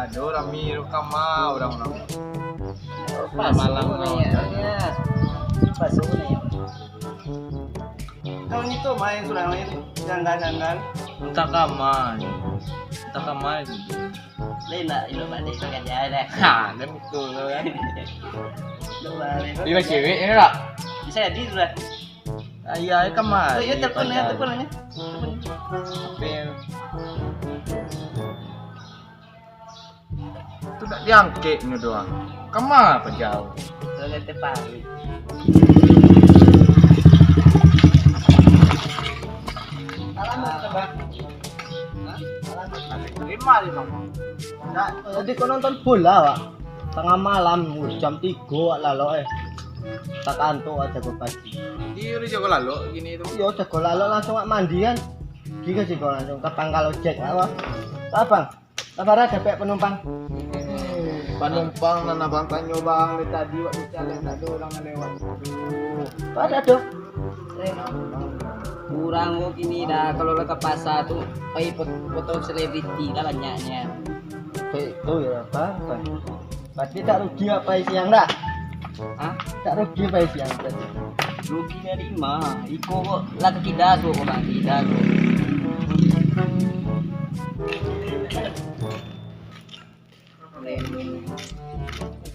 Aduh, Rami kama orang-orang. Malam ya. Pasok na yun. Kau itu main sudah main janggal-janggal. Entah kaman. Lain lah, ilo balik kerja dah. Ha, dan betul kan. Ilo balik. Lima cewek ini tak? Bisa jadi sudah. Ayah kaman. Oh iya telepon ya. Itu tak diangkat ni doang. Kama apa jauh? Soalnya tepari. Lima. Tadi kau nonton bola, Pak. Tengah malam, jam 3 lalu tak kantuk aja gue pagi. Diri jago lalu gini itu. Yo jago lalu langsung mandian. Giga sih kau langsung ke pangkal ojek apa? Abang, kabar ada pek penumpang? Penumpang dan abang tanyo bang tadi waktu jalan ada orang lewat. Ada dong. Kurang kok ini dah kalau ke pasar tuh pakai foto selebriti dah banyaknya. Itu ya bang. Berarti tak rugi apa siang dah? Hah? Tak rugi apa siang tadi? Rugi dari mah. Iko kok lah kita tuh kok bang tidak.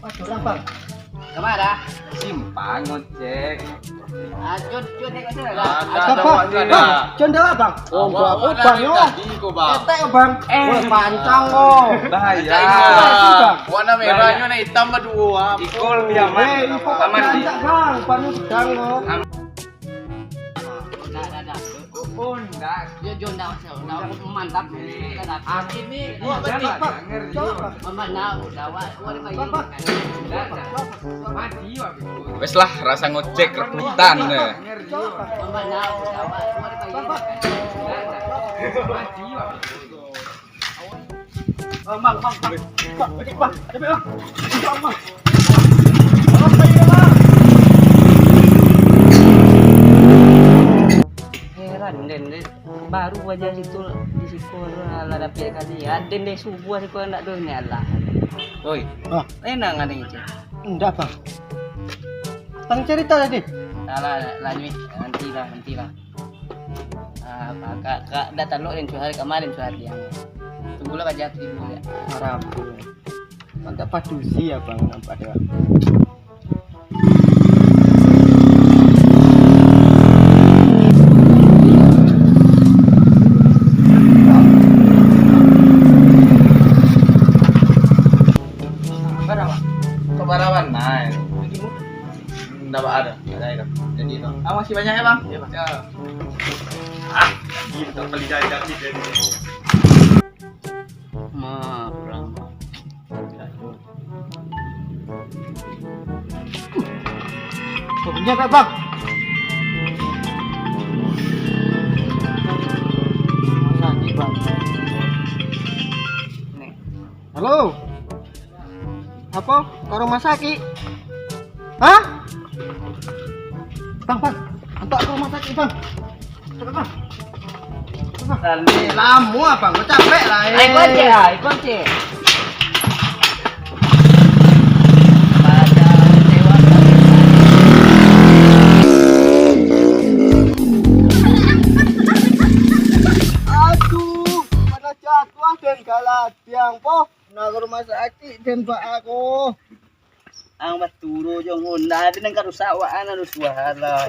Orang bang. Kemana? Simpang ngecek. Cut tengok sana Ada Bang, awak ni dah. Conda bang. Oh, Awak bang yo. tadi ko bang. Etek bang. Wah, pancang kok. Bahaya. Bang. Warna merahnya na hitam berdua. Ikol Eh, iku pancang bang. Panu sedang kok. Dah. Pun dah. Yo dah mantap. Dah. Akhir ni Wah, betul, Pak. Coba, Pak. Mana udah ada bayi. Mati wak. Wes lah rasa ngocek rekrutan Mana udah ada bayi. Mati wak. Bang. Bang. Cepet bang. Bang. Heran den baru aja situ di situ lah dapat kali ya den deh subuh sih kau nak doh ni Allah. Oi. Ah, Enak nggak nih cik? enggak bang. Bang cerita tadi. Lanjut nanti lah. Kak datang lo dan curhat kemarin curhat yang tunggulah aja dulu ya. Rabu. Mantap padusi ya bang nampak dia. Kebarawan naik. Enggak ada itu. Jadi itu. Masih banyak ya, Bang? Iya, Bang. Ya. Gitu beli jajan gitu. Kurang. Pokoknya Pak bang. Sakit bang. Nih. Halo. Apa? Ke rumah sakit? Hah? Bang. Antar ke rumah sakit bang. Cepet bang. Tadi. Lamu abang, gue capek lah. Ikut cek. Pada lewat. Aduh, pada jatuh dan galadiang po. Nak ke rumah sakit dan pak aku. Ang baturo yung Honda, din ang karusawa, ano, suwahala,